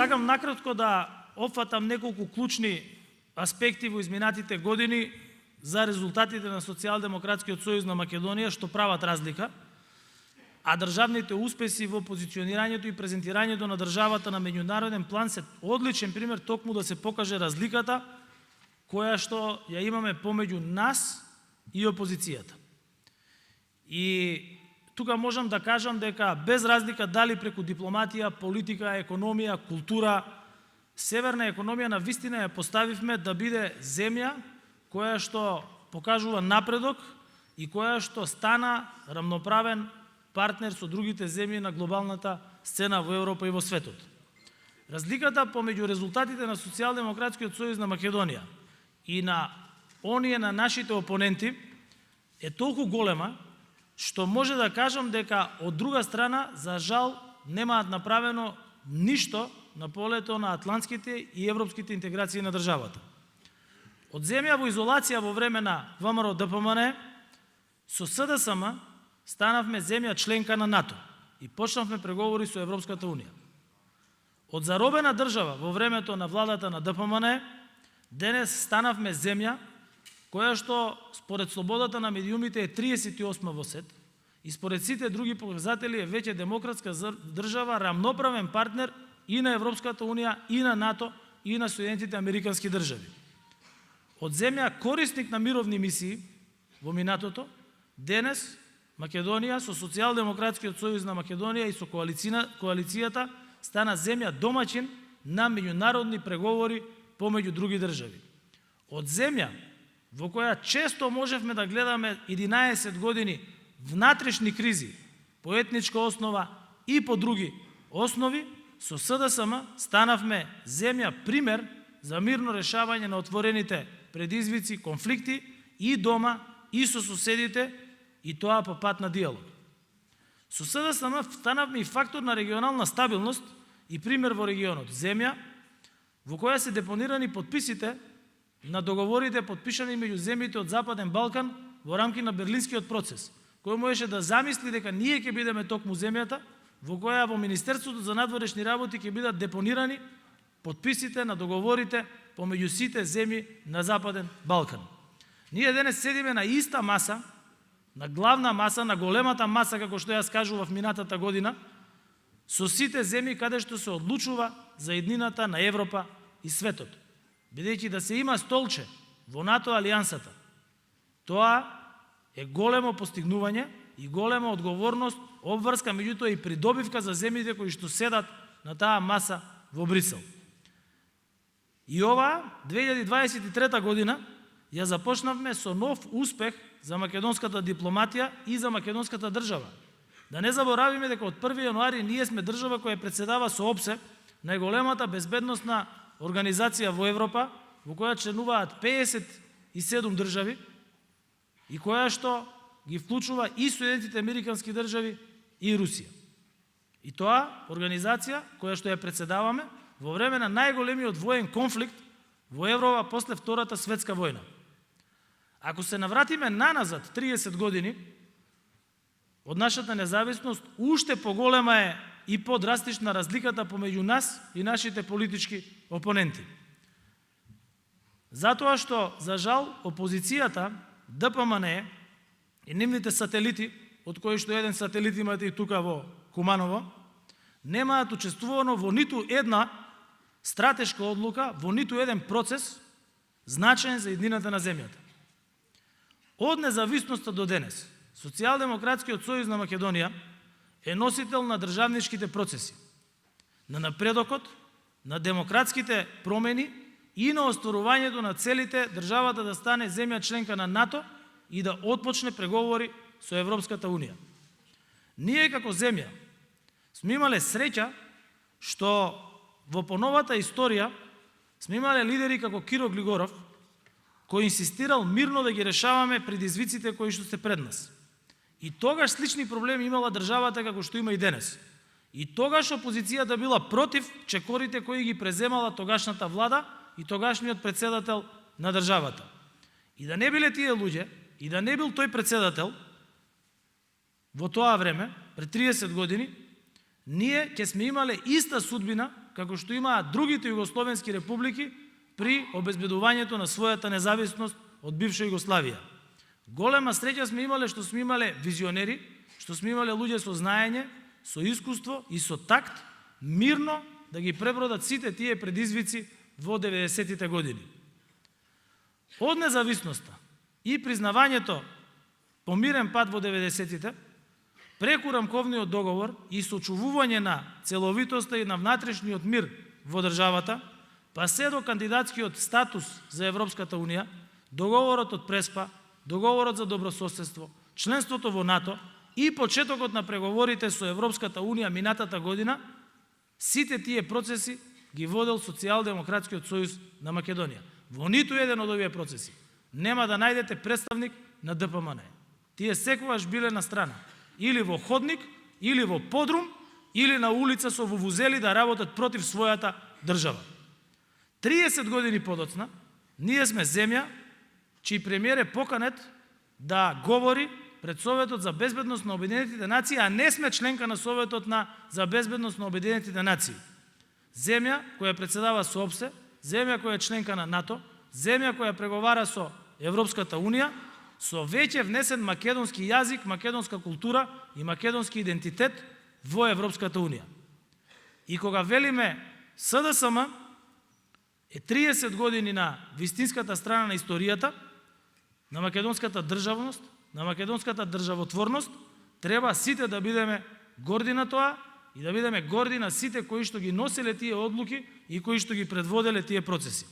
Сакам накратко да опфатам неколку клучни аспекти во изминатите години за резултатите на Социјалдемократскиот сојуз на Македонија, што прават разлика, а државните успеси во позиционирањето и презентирањето на државата на меѓународен план се одличен пример токму да се покаже разликата која што ја имаме помеѓу нас и опозицијата. И тука можам да кажам дека без разлика дали преку дипломатија, политика, економија, култура, северна економија на вистина ја поставивме да биде земја која што покажува напредок и која што стана рамноправен партнер со другите земји на глобалната сцена во Европа и во светот. Разликата помеѓу резултатите на Социјалдемократскиот сојуз на Македонија и на оние на нашите опоненти е толку голема, што може да кажам дека од друга страна, за жал, немаат направено ништо на полето на атлантските и европските интеграции на државата. Од земја во изолација во време на ВМРО ДПМН, со СДСМ станавме земја членка на НАТО и почнавме преговори со Европската Унија. Од заробена држава во времето на владата на ДПМН, денес станавме земја која што според слободата на медиумите е 38 во свет и според сите други показатели е веќе демократска држава, рамноправен партнер и на Европската Унија, и на НАТО, и на Соединетите Американски држави. Од земја корисник на мировни мисии во минатото, денес Македонија со Социјалдемократскиот сојуз на Македонија и со коалицијата стана земја домаќин на меѓународни преговори помеѓу други држави. Од земја во која често можевме да гледаме 11 години внатрешни кризи по етничка основа и по други основи, со СДСМ станавме земја пример за мирно решавање на отворените предизвици, конфликти и дома, и со соседите, и тоа по пат на диалог. Со СДСМ станавме и фактор на регионална стабилност и пример во регионот. Земја во која се депонирани подписите на договорите подпишани меѓу земјите од Западен Балкан во рамки на Берлинскиот процес, кој можеше да замисли дека ние ќе бидеме токму земјата во која во Министерството за надворешни работи ќе бидат депонирани подписите на договорите помеѓу сите земји на Западен Балкан. Ние денес седиме на иста маса, на главна маса, на големата маса, како што јас кажував минатата година, со сите земји каде што се одлучува за еднината на Европа и светот. Бидејќи да се има столче во НАТО алијансата, тоа е големо постигнување и голема одговорност, обврска, меѓутоа и придобивка за земјите кои што седат на таа маса во Брисел. И ова 2023 година ја започнавме со нов успех за македонската дипломатија и за македонската држава. Да не заборавиме дека од 1 јануари ние сме држава која претседава со ОПСЕ, најголемата безбедносна организација во Европа, во која членуваат 57 држави и која што ги вклучува и Соединетите Американски држави и Русија. И тоа организација која што ја претседаваме во време на најголемиот воен конфликт во Европа после Втората светска војна. Ако се навратиме наназад 30 години од нашата независност, уште поголема е и подрастична разликата помеѓу нас и нашите политички опоненти. Затоа што, за жал, опозицијата, ДПМН и нивните сателити, од кои што еден сателит имате и тука во Куманово, немаат учествувано во ниту една стратешка одлука, во ниту еден процес значаен за еднината на земјата. Од независноста до денес, Социјалдемократскиот сојуз на Македонија е носител на државничките процеси, на напредокот, на демократските промени и на остварувањето на целите државата да стане земја членка на НАТО и да отпочне преговори со Европската Унија. Ние како земја сме имале среќа што во поновата историја сме имале лидери како Киро Глигоров, кој инсистирал мирно да ги решаваме предизвиците кои што се пред нас. И тогаш слични проблеми имала државата како што има и денес. И тогаш опозицијата била против чекорите кои ги преземала тогашната влада и тогашниот председател на државата. И да не биле тие луѓе, и да не бил тој председател, во тоа време, пред 30 години, ние ќе сме имале иста судбина како што имаат другите југословенски републики при обезбедувањето на својата независност од бивша Југославија. Голема среќа сме имале што сме имале визионери, што сме имале луѓе со знаење, со искуство и со такт, мирно да ги пребродат сите тие предизвици во 90-тите години. Од независноста и признавањето по мирен пат во 90-тите, преку рамковниот договор и сочувување на целовитоста и на внатрешниот мир во државата, па се до кандидатскиот статус за Европската Унија, договорот од Преспа, договорот за добрососедство, членството во НАТО и почетокот на преговорите со Европската Унија минатата година, сите тие процеси ги водел Социјалдемократскиот сојуз на Македонија. Во ниту еден од овие процеси нема да најдете представник на ДПМН. Тие секогаш биле на страна, или во ходник, или во подрум, или на улица со вувузели да работат против својата држава. 30 години подоцна, ние сме земја чиј премиер е поканет да говори пред Советот за безбедност на Обединетите нации, а не сме членка на Советот за безбедност на Обединетите нации. Земја која председава со ОПСЕ, земја која е членка на НАТО, земја која преговара со Европската Унија, со веќе внесен македонски јазик, македонска култура и македонски идентитет во Европската Унија. И кога велиме СДСМ е 30 години на вистинската страна на историјата, на македонската државност, на македонската државотворност, треба сите да бидеме горди на тоа и да бидеме горди на сите кои што ги носеле тие одлуки и кои што ги предводеле тие процеси.